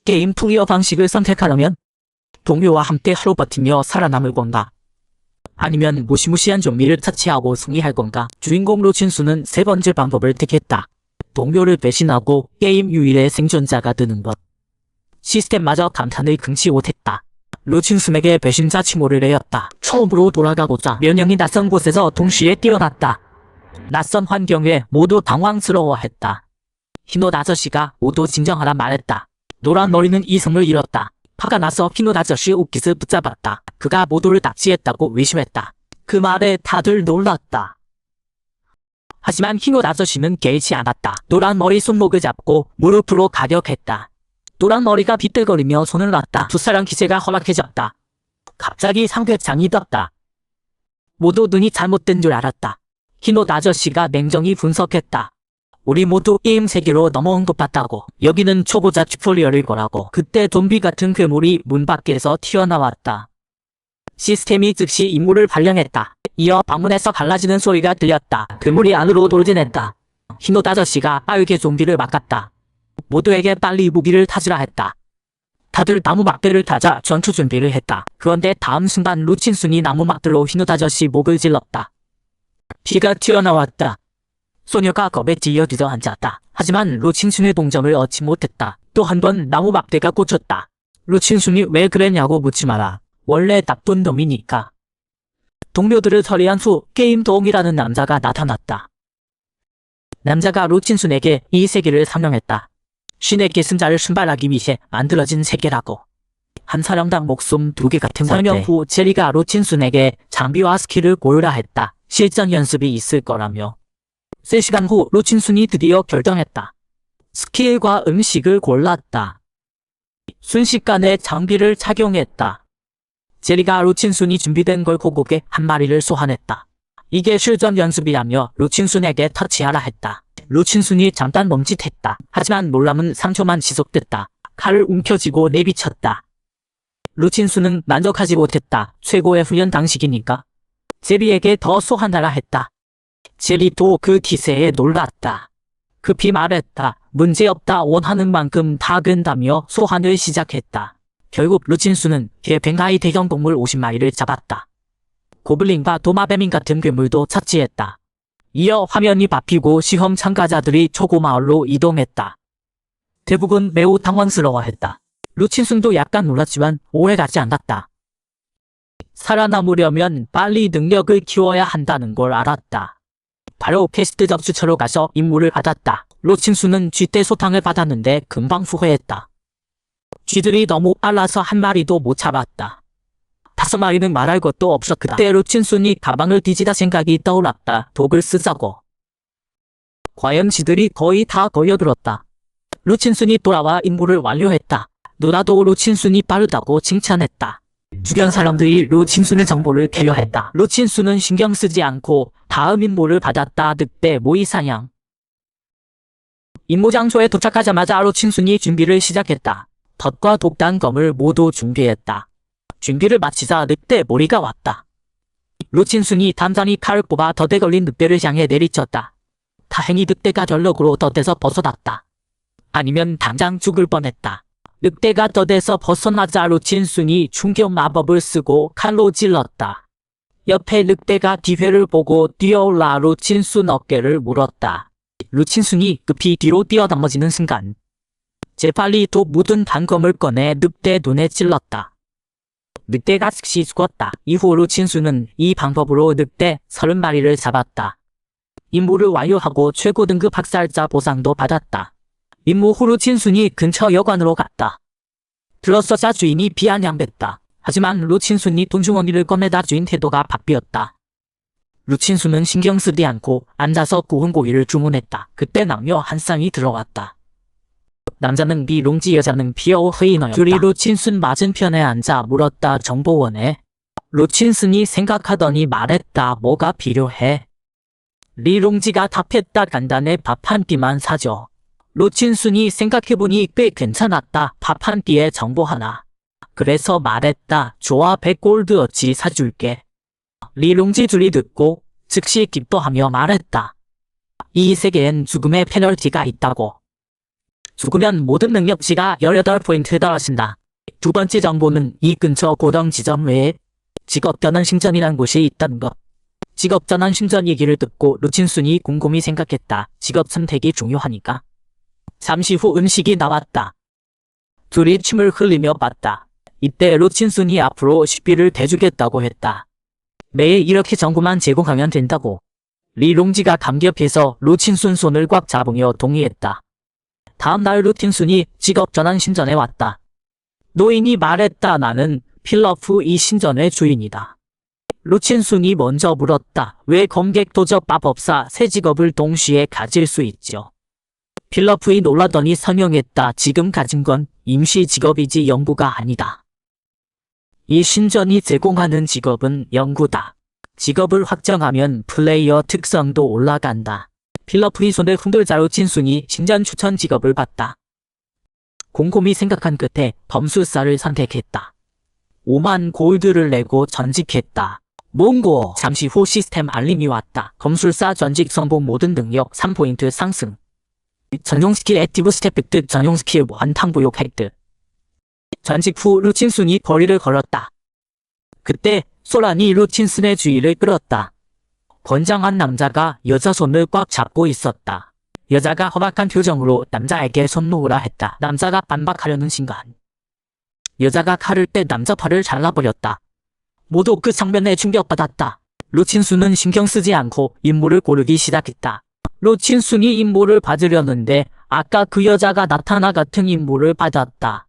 게임 플레이어 방식을 선택하려면 동료와 함께 하루 버티며 살아남을 건가? 아니면 무시무시한 좀비를 처치하고 승리할 건가? 주인공 로친수는 세 번째 방법을 택했다. 동료를 배신하고 게임 유일의 생존자가 되는 것. 시스템마저 감탄을 금치 못했다. 로친순에게 배신자 칭호를 내었다. 처음으로 돌아가고자 몇 명이 낯선 곳에서 동시에 뛰어났다. 낯선 환경에 모두 당황스러워했다. 흰옷 아저씨가 모두 진정하라 말했다. 노란 머리는 이성을 잃었다. 화가 나서 흰옷 아저씨 옷깃을 붙잡았다. 그가 모두를 납치했다고 의심했다. 그 말에 다들 놀랐다. 하지만 흰옷 아저씨는 개의치 않았다. 노란 머리 손목을 잡고 무릎으로 가격했다. 노란 머리가 비틀거리며 손을 놨다. 두 사람 기세가 허락해졌다. 갑자기 삼각장이 떴다. 모두 눈이 잘못된 줄 알았다. 흰옷 아저씨가 냉정히 분석했다. 우리 모두 게임 세계로 넘어온 것 같다고. 여기는 초보자 튜토리얼일 거라고. 그때 좀비 같은 괴물이 문 밖에서 튀어나왔다. 시스템이 즉시 임무를 발령했다. 이어 방문에서 갈라지는 소리가 들렸다. 괴물이 안으로 돌진했다. 흰옷 아저씨가 빠르게 좀비를 막았다. 모두에게 빨리 무기를 타주라 했다. 다들 나무 막대를 타자 전투 준비를 했다. 그런데 다음 순간 루친순이 나무 막대로 흰옷 아저씨 목을 찔렀다. 피가 튀어나왔다. 소녀가 겁에 찌어들어 앉았다. 하지만 루친순의 동정을 얻지 못했다. 또 한 번 나무 막대가 꽂혔다. 루친순이 왜 그랬냐고 묻지 마라. 원래 나쁜 놈이니까. 동료들을 처리한 후 게임 도움이라는 남자가 나타났다. 남자가 루친순에게 이 세계를 설명했다. 신의 계승자를 순발하기 위해 만들어진 세계라고. 한 사람당 목숨 2개 같은 건데. 설명 후 제리가 루친순에게 장비와 스킬을 고르라 했다. 실전 연습이 있을 거라며. 3시간 후 루친순이 드디어 결정했다. 스킬과 음식을 골랐다. 순식간에 장비를 착용했다. 제리가 루친순이 준비된 걸 보고게 한 마리를 소환했다. 이게 실전 연습이라며 루친순에게 터치하라 했다. 루친순이 잠깐 멈칫했다. 하지만 놀람은 3초만 지속됐다. 칼을 움켜쥐고 내비쳤다. 루친순은 만족하지 못했다. 최고의 훈련 방식이니까. 제리에게 더 소환하라 했다. 제리도 그 기세에 놀랐다. 급히 말했다. 문제없다. 원하는 만큼 다 근다며 소환을 시작했다. 결국 루친수는 뱅가이 대형 동물 50마리를 잡았다. 고블린과 도마뱀인 같은 괴물도 처치했다. 이어 화면이 바뀌고 시험 참가자들이 초고마을로 이동했다. 대부분 매우 당황스러워했다. 루친순도 약간 놀랐지만 오해가지 않았다. 살아남으려면 빨리 능력을 키워야 한다는 걸 알았다. 바로 퀘스트 접수처로 가서 임무를 받았다. 루친수는 쥐떼 소탕을 받았는데 금방 후회했다. 쥐들이 너무 빨라서 한 마리도 못 잡았다. 5마리는 말할 것도 없었다. 그때 루친순이 가방을 뒤지다 생각이 떠올랐다. 독을 쓰자고. 과연 쥐들이 거의 다 거여들었다. 루친순이 돌아와 임무를 완료했다. 누나도 루친순이 빠르다고 칭찬했다. 주변 사람들이 루친순의 정보를 개요했다. 루친순은 신경 쓰지 않고 다음 임무를 받았다. 늑대 모이 사냥. 임무 장소에 도착하자마자 루친순이 준비를 시작했다. 덫과 독단검을 모두 준비했다. 준비를 마치자 늑대 모리가 왔다. 루친순이 단단히 칼을 뽑아 덫에 걸린 늑대를 향해 내리쳤다. 다행히 늑대가 전력으로 덫에서 벗어났다. 아니면 당장 죽을 뻔했다. 늑대가 덫에서 벗어나자 루친순이 충격 마법을 쓰고 칼로 찔렀다. 옆에 늑대가 기회를 보고 뛰어올라 루친순 어깨를 물었다. 루친순이 급히 뒤로 뛰어 넘어지는 순간 재빨리 독 묻은 단검을 꺼내 늑대 눈에 찔렀다. 늑대가 즉시 죽었다. 이후 루친순은 이 방법으로 늑대 30마리를 잡았다. 임무를 완료하고 최고 등급 학살자 보상도 받았다. 임무 후 루친순이 근처 여관으로 갔다. 들어서자 주인이 비아냥댔다. 하지만 루친순이 돈주머니를 꺼내다 주인 태도가 바뀌었다. 루친순은 신경 쓰지 않고 앉아서 구운 고기를 주문했다. 그때 남녀 한 쌍이 들어왔다. 남자는 리롱지, 여자는 비어 헤이너였다. 둘이 루친순 맞은편에 앉아 물었다. 정보원에. 루친순이 생각하더니 말했다. 뭐가 필요해? 리롱지가 답했다. 간단해. 밥 한 끼만 사줘. 루친순이 생각해보니 꽤 괜찮았다. 밥 한 끼에 정보 하나. 그래서 말했다. 좋아, 100골드어치 사줄게. 리롱지 둘이 듣고 즉시 기뻐하며 말했다. 이 세계엔 죽음의 페널티가 있다고. 죽으면 모든 능력치가 18포인트 떨어진다. 두 번째 정보는 이 근처 고정 지점 외에 직업전환 신전이란 곳이 있다는 것. 직업전환 신전 얘기를 듣고 루친순이 곰곰이 생각했다. 직업 선택이 중요하니까. 잠시 후 음식이 나왔다. 둘이 침을 흘리며 봤다. 이때 루친순이 앞으로 식비를 대주겠다고 했다. 매일 이렇게 정보만 제공하면 된다고. 리롱지가 감격해서 루친순 손을 꽉 잡으며 동의했다. 다음날 루친순이 직업전환 신전에 왔다. 노인이 말했다. 나는 필러프 이 신전의 주인이다. 루친순이 먼저 물었다. 왜 검객 도적 마법사 세 직업을 동시에 가질 수 있죠? 필러프이 놀라더니 설명했다. 지금 가진 건 임시 직업이지 연구가 아니다. 이 신전이 제공하는 직업은 연구다. 직업을 확정하면 플레이어 특성도 올라간다. 필러프의 손을 흔들자 루친순이 신전 추천 직업을 받다. 곰곰이 생각한 끝에 범술사를 선택했다. 5만 골드를 내고 전직했다. 몽고. 잠시 후 시스템 알림이 왔다. 검술사 전직 성공 모든 능력 3포인트 상승. 전용 스킬 액티브 스텝 획득. 전용 스킬 완탕부욕 획득. 전직 후 루친순이 거리를 걸었다. 그때 소란이 루친순의 주의를 끌었다. 건장한 남자가 여자 손을 꽉 잡고 있었다. 여자가 험악한 표정으로 남자에게 손 놓으라 했다. 남자가 반박하려는 순간 여자가 칼을 때 남자 팔을 잘라버렸다. 모두 그 장면에 충격받았다. 루친순은 신경 쓰지 않고 임무를 고르기 시작했다. 루친순이 임무를 받으려는데 아까 그 여자가 나타나 같은 임무를 받았다.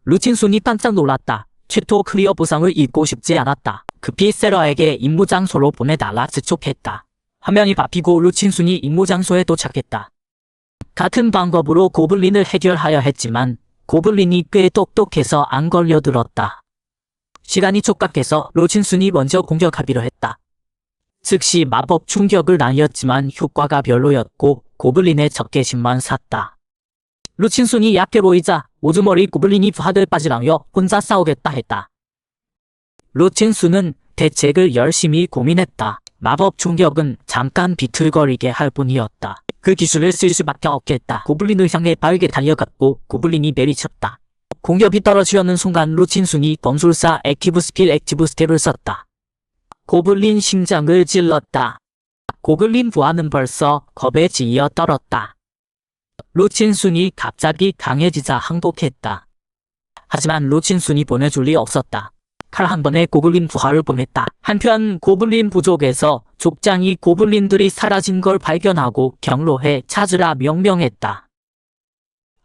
루친순이 깜짝 놀랐다. 최토 클리어 보상을 잊고 싶지 않았다. 급히 세러에게 임무 장소로 보내달라 재촉했다. 화면이 바뀌고 루친순이 임무 장소에 도착했다. 같은 방법으로 고블린을 해결하여 했지만 고블린이 꽤 똑똑해서 안 걸려들었다. 시간이 촉박해서 루친순이 먼저 공격하기로 했다. 즉시 마법 충격을 날렸지만 효과가 별로였고 고블린의 적개심만 샀다. 루친순이 약해 보이자 우주머리 고블린이 화들 빠지라며 혼자 싸우겠다 했다. 루친순은 대책을 열심히 고민했다. 마법 충격은 잠깐 비틀거리게 할 뿐이었다. 그 기술을 쓸 수밖에 없겠다. 고블린을 향해 빠르게 달려갔고 고블린이 내리쳤다. 공격이 떨어지려는 순간 루친순이 범술사 액티브 스킬 액티브 스텝을 썼다. 고블린 심장을 찔렀다. 고블린 부하는 벌써 겁에 질려 떨었다. 루친순이 갑자기 강해지자 항복했다. 하지만 루친순이 보내줄 리 없었다. 칼 한 번에 고블린 부하를 보냈다. 한편 고블린 부족에서 족장이 고블린들이 사라진 걸 발견하고 경로해 찾으라 명령했다.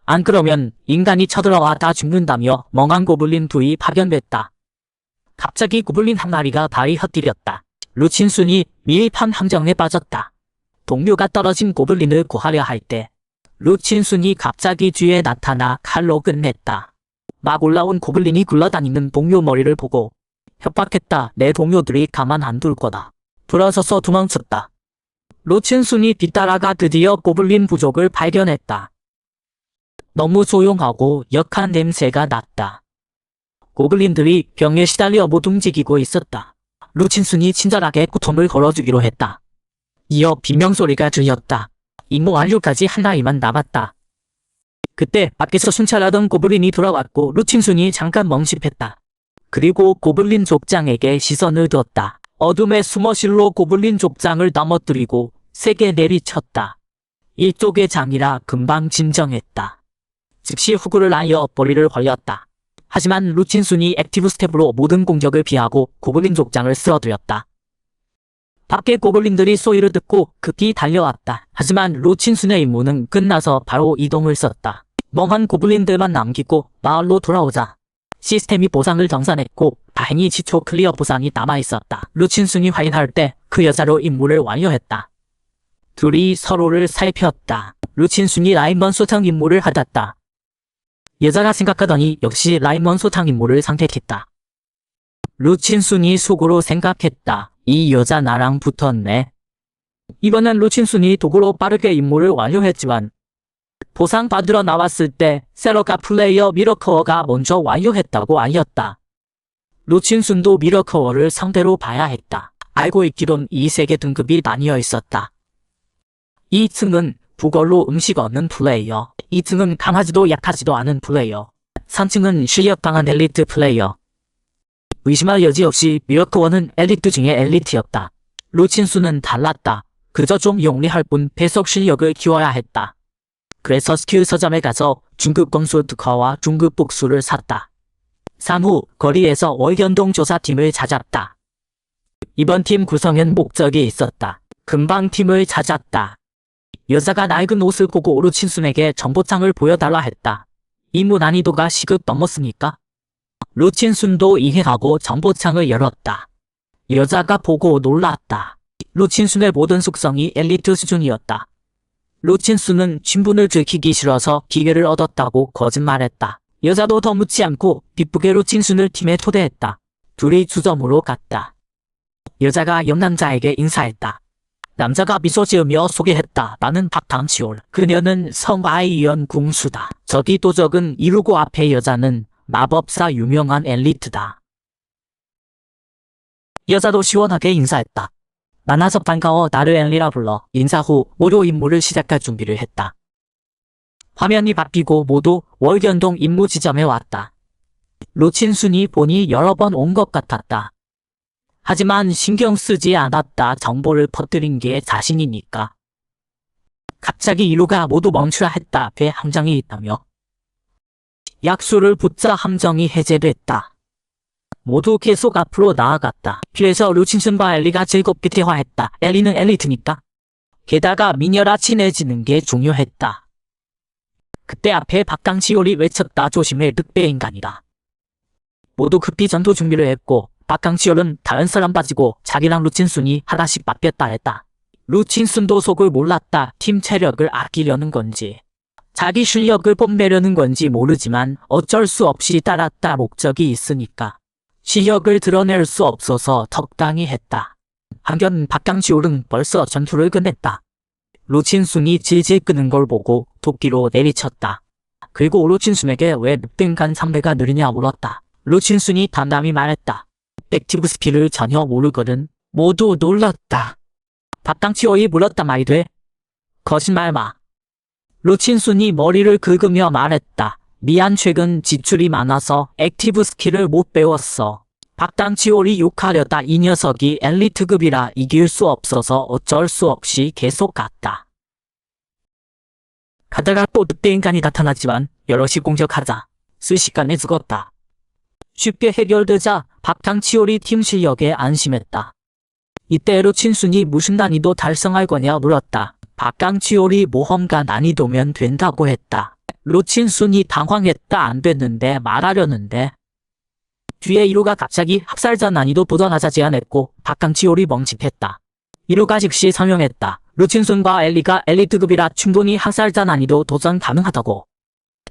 안 그러면 인간이 쳐들어와 다 죽는다며 멍한 고블린 둘이 파견됐다. 갑자기 고블린 한 마리가 발이 헛디뎠다. 루친순이 미흡한 함정에 빠졌다. 동료가 떨어진 고블린을 구하려 할 때 루친순이 갑자기 뒤에 나타나 칼로 끝냈다. 막 올라온 고블린이 굴러다니는 동료 머리를 보고 협박했다. 내 동료들이 가만 안 둘 거다. 불어서서 도망쳤다. 루친순이 뒤따라가 드디어 고블린 부족을 발견했다. 너무 조용하고 역한 냄새가 났다. 고블린들이 병에 시달려 못 움직이고 있었다. 루친순이 친절하게 고통을 걸어주기로 했다. 이어 비명소리가 들렸다. 임무 완료까지 한 라인만 남았다. 그때 밖에서 순찰하던 고블린이 돌아왔고 루친순이 잠깐 멈칫했다. 그리고 고블린 족장에게 시선을 뒀다. 어둠의 숨어실로 고블린 족장을 넘어뜨리고 세게 내리쳤다. 이쪽의 장이라 금방 진정했다. 즉시 후구를 하여 머리를 벌렸다. 하지만 루친순이 액티브 스텝으로 모든 공격을 피하고 고블린 족장을 쓰러뜨렸다. 밖에 고블린들이 소리를 듣고 급히 달려왔다. 하지만 루친순의 임무는 끝나서 바로 이동을 썼다. 멍한 고블린들만 남기고 마을로 돌아오자 시스템이 보상을 정산했고 다행히 지초 클리어 보상이 남아있었다. 루친순이 확인할 때 그 여자로 임무를 완료했다. 둘이 서로를 살폈다. 루친순이 라인먼 소탕 임무를 받았다. 여자가 생각하더니 역시 라인먼 소탕 임무를 선택했다. 루친순이 속으로 생각했다. 이 여자 나랑 붙었네. 이번엔 루친순이 도구로 빠르게 임무를 완료했지만 보상 받으러 나왔을 때 세러가 플레이어 미러커어가 먼저 완료했다고 알렸다. 루친순도 미러커어를 상대로 봐야 했다. 알고 있기론 이 세계 등급이 나뉘어 있었다. 2층은 북어로 음식 얻는 플레이어. 2층은 강하지도 약하지도 않은 플레이어. 3층은 실력 강한 엘리트 플레이어. 의심할 여지 없이 미러크원은 엘리트 중에 엘리트였다. 루친수는 달랐다. 그저 좀 용리할 뿐 배속 실력을 키워야 했다. 그래서 스킬 서점에 가서 중급 검수 특허와 중급 복수를 샀다. 사무 거리에서 월견동 조사팀을 찾았다. 이번 팀 구성엔 목적이 있었다. 금방 팀을 찾았다. 여자가 낡은 옷을 보고 루친순에게 정보창을 보여달라 했다. 임무 난이도가 시급 넘었으니까. 루친순도 이해하고 정보창을 열었다. 여자가 보고 놀랐다. 루친순의 모든 속성이 엘리트 수준이었다. 루친순은 신분을 들키기 싫어서 기회를 얻었다고 거짓말했다. 여자도 더 묻지 않고 기쁘게 루친순을 팀에 초대했다. 둘이 주점으로 갔다. 여자가 옆 남자에게 인사했다. 남자가 미소 지으며 소개했다. 나는 박강치올. 그녀는 성아이연 궁수다. 저기 도적은 이루고 앞에 여자는 마법사 유명한 엘리트다. 여자도 시원하게 인사했다. 만나서 반가워. 나를 엘리라 불러. 인사 후 모두 임무를 시작할 준비를 했다. 화면이 바뀌고 모두 월견동 임무 지점에 왔다. 루친순이 보니 여러 번 온 것 같았다. 하지만 신경 쓰지 않았다. 정보를 퍼뜨린 게 자신이니까. 갑자기 이루가 모두 멈추라 했다. 앞에 함정이 있다며. 약수를 붙자 함정이 해제됐다. 모두 계속 앞으로 나아갔다. 뒤에서 루친순과 엘리가 즐겁게 대화했다. 엘리는 엘리트니까. 게다가 미녀라 친해지는 게 중요했다. 그때 앞에 박강치올이 외쳤다. 조심해, 늑대인간이다. 모두 급히 전투 준비를 했고 박강치올은 다른 사람 빠지고 자기랑 루친순이 하나씩 맞겠다 했다. 루친순도 속을 몰랐다. 팀 체력을 아끼려는 건지 자기 실력을 뽐내려는 건지 모르지만 어쩔 수 없이 따랐다. 목적이 있으니까. 실력을 드러낼 수 없어서 적당히 했다. 한편 박강치올은 벌써 전투를 끝냈다. 루친순이 질질 끄는 걸 보고 도끼로 내리쳤다. 그리고 루친순에게 왜 늑대인간 상대가 느리냐 물었다. 루친순이 담담히 말했다. 액티브 스킬을 전혀 모르거든. 모두 놀랐다. 박강치올이 물었다. 말이 돼? 거짓말 마. 루친순이 머리를 긁으며 말했다. 미안, 최근 지출이 많아서 액티브 스킬을 못 배웠어. 박강치올이 욕하려다 이 녀석이 엘리트급이라 이길 수 없어서 어쩔 수 없이 계속 갔다. 가다가 또 늑대인간이 나타났지만 여럿이 공격하자 순식간에 죽었다. 쉽게 해결되자 박강치올이 팀 실력에 안심했다. 이때 루친순이 무슨 난이도 달성할 거냐 물었다. 박강치올이 모험가 난이도면 된다고 했다. 루친순이 당황했다. 안 됐는데 말하려는데. 뒤에 이루가 갑자기 학살자 난이도 도전하자 제안했고 박강치올이 멍칫했다. 이루가 즉시 설명했다. 루친순과 엘리가 엘리트급이라 충분히 학살자 난이도 도전 가능하다고.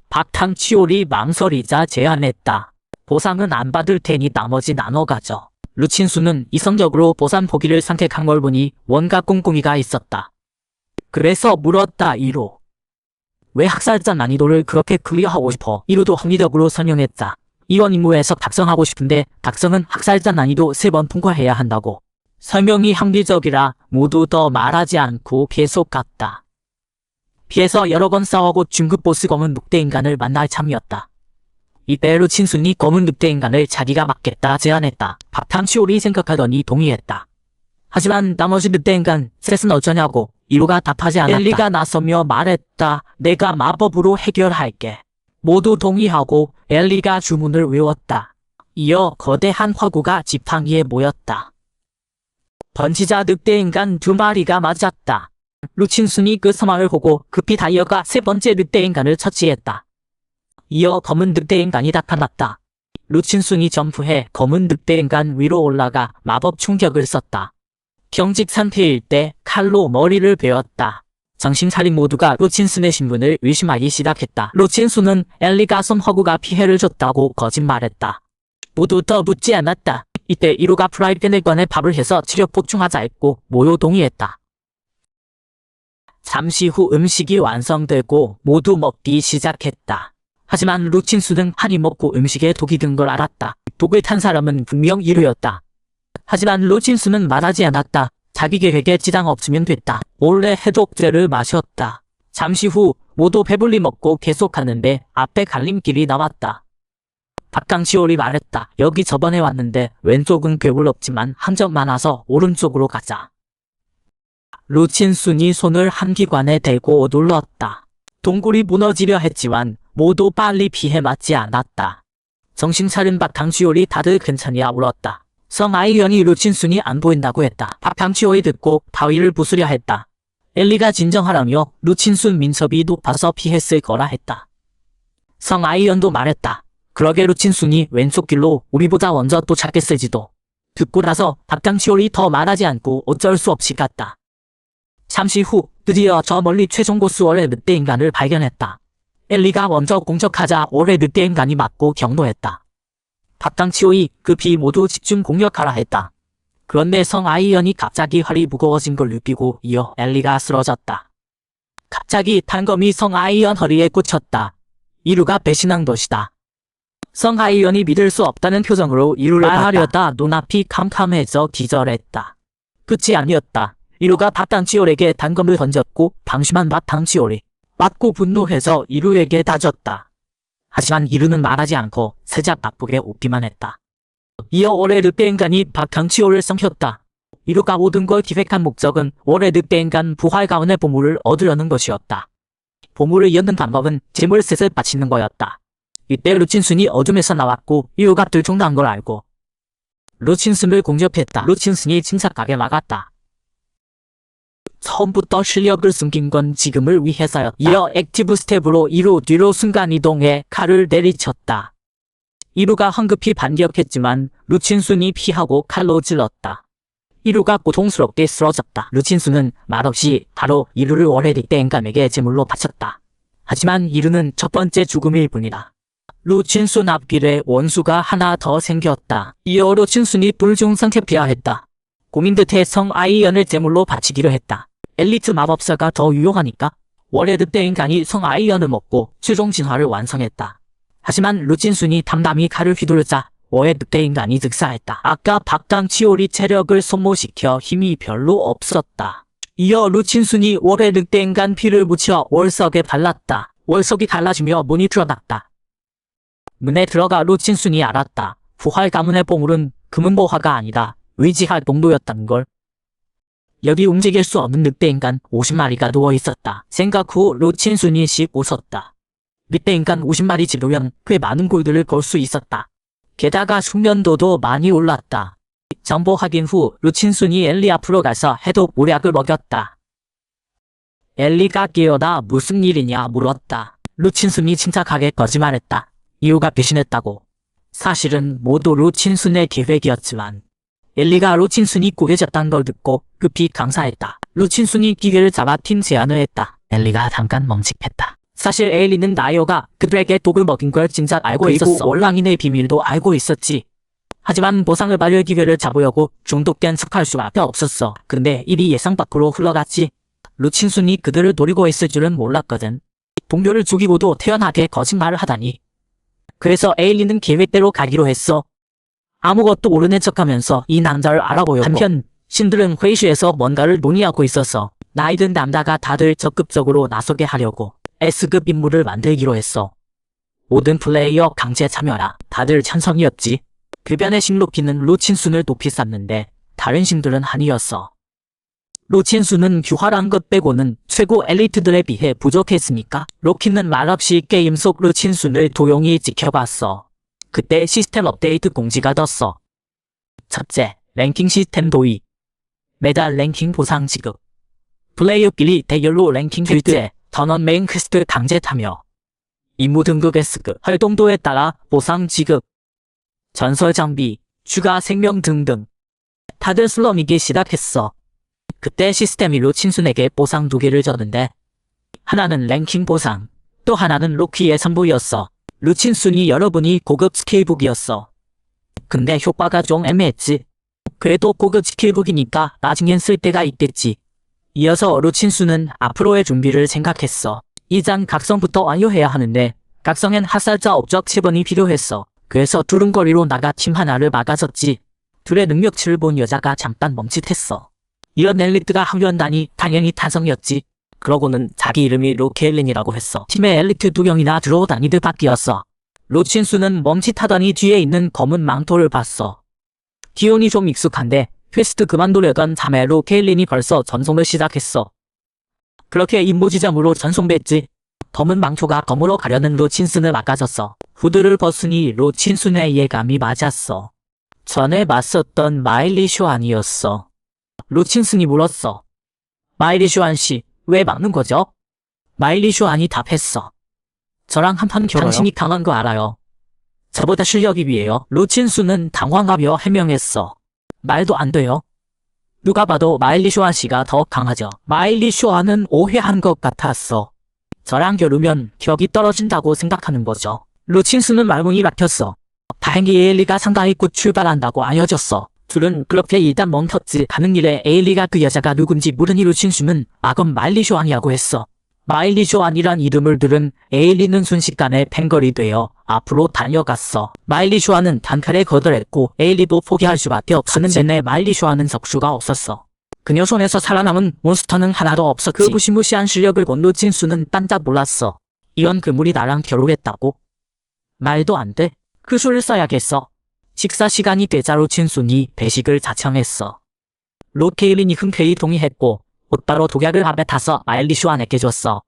박강치올이 망설이자 제안했다. 보상은 안 받을 테니 나머지 나눠 가져. 루친순은 이성적으로 보상 포기를 선택한 걸 보니 뭔가 꿍꿍이가 있었다. 그래서 물었다. 이루. 왜 학살자 난이도를 그렇게 클리어하고 싶어? 이루도 합리적으로 설명했다. 이번 임무에서 각성하고 싶은데 각성은 학살자 난이도 3번 통과해야 한다고. 설명이 합리적이라 모두 더 말하지 않고 계속 갔다. 피해서 여러 번 싸우고 중급 보스 검은 늑대인간을 만날 참이었다. 이때 루친순이 검은 늑대인간을 자기가 맡겠다 제안했다. 박강치올이 생각하더니 동의했다. 하지만 나머지 늑대인간 셋은 어쩌냐고 이루가 답하지 않았다. 엘리가 나서며 말했다. 내가 마법으로 해결할게. 모두 동의하고 엘리가 주문을 외웠다. 이어 거대한 화구가 지팡이에 모였다. 던지자 늑대인간 2마리가 맞았다. 루친순이 그 상황을 보고 급히 달려가 3번째 늑대인간을 처치했다. 이어 검은 늑대인간이 나타났다. 루친순이 점프해 검은 늑대인간 위로 올라가 마법 충격을 썼다. 경직 상태일 때 칼로 머리를 베었다. 정신차린 모두가 루친순의 신분을 의심하기 시작했다. 루친순은 엘리가 쏜 허구가 피해를 줬다고 거짓말했다. 모두 더 묻지 않았다. 이때 이루가 프라이팬을 꺼내 밥을 해서 치력 보충하자 했고 모두 동의했다. 잠시 후 음식이 완성되고 모두 먹기 시작했다. 하지만 루친순은 한 입 먹고 음식에 독이 든 걸 알았다. 독을 탄 사람은 분명 이루였다. 하지만 루친순은 말하지 않았다. 자기 계획에 지장 없으면 됐다. 몰래 해독제를 마셨다. 잠시 후 모두 배불리 먹고 계속하는데 앞에 갈림길이 나왔다. 박강시올이 말했다. 여기 저번에 왔는데 왼쪽은 배불렀지만 한 점 많아서 오른쪽으로 가자. 루친순이 손을 한기관에 대고 눌렀다. 동굴이 무너지려 했지만 모두 빨리 피해 맞지 않았다. 정신 차린 박강시올이 다들 괜찮냐 물었다. 성아이연이 루친순이 안 보인다고 했다. 박강시올이 듣고 바위를 부수려 했다. 엘리가 진정하라며 루친순 민첩이 높아서 피했을 거라 했다. 성아이연도 말했다. 그러게 루친순이 왼쪽 길로 우리보다 먼저 도착했을지도. 듣고 나서 박강시올이 더 말하지 않고 어쩔 수 없이 갔다. 잠시 후 드디어 저 멀리 최종 보스 월의 늑대 인간을 발견했다. 엘리가 먼저 공격하자 월의 늑대 인간이 맞고 경노했다. 박강시올이 급히 모두 집중 공격하라 했다. 그런데 성아이연이 갑자기 활이 무거워진 걸 느끼고 이어 엘리가 쓰러졌다. 갑자기 단검이 성아이연 허리에 꽂혔다. 이루가 배신한 것이다. 성아이연이 믿을 수 없다는 표정으로 이루를 말하려다 눈앞이 캄캄해져 기절했다. 끝이 아니었다. 이루가 박강시올에게 단검을 던졌고 방심한 박강시올이 맞고 분노해서 이루에게 다졌다. 하지만 이루는 말하지 않고 살짝 나쁘게 웃기만 했다. 이어 월의 늑대 인간이 박강시올을 삼켰다. 이루가 모든 걸 기획한 목적은 월의 늑대 인간 부활 가운의 보물을 얻으려는 것이었다. 보물을 엿는 방법은 재물셋을 바치는 거였다. 이때 루친순이 어둠에서 나왔고 이루가 들통난 걸 알고 루친순을 공격했다. 루친순이 침착하게 막았다. 처음부터 실력을 숨긴 건 지금을 위해서였다. 이어 액티브 스텝으로 이루 뒤로 순간이동해 칼을 내리쳤다. 이루가 황급히 반격했지만 루친순이 피하고 칼로 찔렀다. 이루가 고통스럽게 쓰러졌다. 루친순은 말없이 바로 이루를 월의 늑대 인간에게 제물로 바쳤다. 하지만 이루는 첫 번째 죽음일 뿐이다. 루친순 앞길에 원수가 하나 더 생겼다. 이어 루친순이 불중 상태 피하했다. 고민 듯해 성아이연을 제물로 바치기로 했다. 엘리트 마법사가 더 유용하니까 월의 늑대 인간이 성아이연을 먹고 최종 진화를 완성했다. 하지만 루친순이 담담히 칼을 휘두르자 월의 늑대 인간이 득사했다. 아까 박강시올이 체력을 소모시켜 힘이 별로 없었다. 이어 루친순이 월의 늑대 인간 피를 묻혀 월석에 발랐다. 월석이 갈라지며 문이 드러났다. 문에 들어가 루친순이 알았다. 부활 가문의 보물은 금은보화가 아니다. 의지할 농도였다는 걸. 여기 움직일 수 없는 늑대 인간 50마리가 누워있었다. 생각 후 루친순이 씩 웃었다. 늑대 인간 50마리 집으면 꽤 많은 골드를 벌 수 있었다. 게다가 숙련도도 많이 올랐다. 정보 확인 후 루친순이 엘리 앞으로 가서 해독 모략을 먹였다. 엘리가 깨어나 무슨 일이냐 물었다. 루친순이 침착하게 거짓말했다. 이유가 배신했다고. 사실은 모두 루친순의 계획이었지만 엘리가 루친순이 구해졌다는 걸 듣고 급히 감사했다. 루친순이 기회를 잡아 팀 제안을 했다. 엘리가 잠깐 멈칫했다. 사실 엘리는 나요가 그들에게 독을 먹인 걸 진작 알고 있었어. 월랑인의 비밀도 알고 있었지. 하지만 보상을 받을 기회를 잡으려고 중독된 척할 수밖에 없었어. 근데 일이 예상 밖으로 흘러갔지. 루친순이 그들을 노리고 있을 줄은 몰랐거든. 동료를 죽이고도 태연하게 거짓말을 하다니. 그래서 에일리는 계획대로 가기로 했어. 아무것도 모르는 척하면서 이 남자를 알아보였고 한편 신들은 회의실에서 뭔가를 논의하고 있어서 나이든 남자가 다들 적극적으로 나서게 하려고 S급 인물을 만들기로 했어. 모든 플레이어 강제 참여라. 다들 찬성이었지. 급변의 신로키는 루친순을 높이 쌌는데 다른 신들은 아니었어. 루친순은 규활한 것 빼고는 최고 엘리트들에 비해 부족했으니까 로키는 말없이 게임 속 루친순을 조용히 지켜봤어. 그때 시스템 업데이트 공지가 떴어. 첫째, 랭킹 시스템 도입. 메달 랭킹 보상 지급. 플레이어끼리 대결로 랭킹 길드에 전원 메인 퀘스트 강제 참여. 임무 등급 S급, 활동도에 따라 보상 지급. 전설 장비, 추가 생명 등등. 다들 슬럼이기 시작했어. 그때 시스템이 루친순에게 보상 2개를 줬는데 하나는 랭킹 보상, 또 하나는 로키의 선보였어. 루친순이 여러분이 고급 스킬북이었어. 근데 효과가 좀 애매했지. 그래도 고급 스킬북이니까 나중엔 쓸 때가 있겠지. 이어서 루친순은 앞으로의 준비를 생각했어. 2장 각성부터 완료해야 하는데 각성엔 학살자 업적 7번이 필요했어. 그래서 두릉거리로 나가 팀 하나를 막아섰지. 둘의 능력치를 본 여자가 잠깐 멈칫했어. 이런 엘리트가 하려한다니 당연히 탄성이었지. 그러고는 자기 이름이 로케일린이라고 했어. 팀에 엘리트 2명이나 들어오다니 바뀌었어. 로친수는 멈칫하더니 뒤에 있는 검은 망토를 봤어. 기온이 좀 익숙한데 퀘스트 그만두려던 참에 로케일린이 벌써 전송을 시작했어. 그렇게 임무지점으로 전송됐지. 검은 망토가 검으로 가려는 로친슨을 막아줬어. 후드를 벗으니 로친슨의 예감이 맞았어. 전에 맞섰던 마일리 쇼안이었어. 로친슨이 물었어. 마일리 쇼안 씨, 왜 막는 거죠? 마일리 쇼안이 답했어. 저랑 한판 겨뤄요. 당신이 강한 거 알아요. 저보다 실력이 위에요. 로친슨은 당황하며 해명했어. 말도 안 돼요. 누가 봐도 마일리 쇼안 씨가 더 강하죠. 마일리 쇼안은 오해한 것 같았어. 저랑 겨루면 격이 떨어진다고 생각하는 거죠. 로친슨은 말문이 막혔어. 다행히 에일리가 상당히 곧 출발한다고 알려줬어. 둘은 그렇게 일단 멈췄지. 가는 길에 에일리가 그 여자가 누군지 물으니 로친슨은 그건 마일리 쇼안이라고 했어. 마일리 쇼안이란 이름을 들은 에일리는 순식간에 팽걸이 되어 앞으로 달려갔어. 마일리 쇼안은 단칼에 거절했고 에일리도 포기할 수밖에 없었는데 내내 마일리 쇼안은 적수가 없었어. 그녀 손에서 살아남은 몬스터는 하나도 없었지. 그 무시무시한 실력을 본 로친수는 딴짝 놀랐어. 이런 그물이 나랑 결혼했다고? 말도 안 돼. 그 수를 써야겠어. 식사 시간이 되자 로친순이 배식을 자청했어. 로케일린이 흔쾌히 동의했고 곧바로 독약을 합에 타서 마일리 쇼안에게 줬어.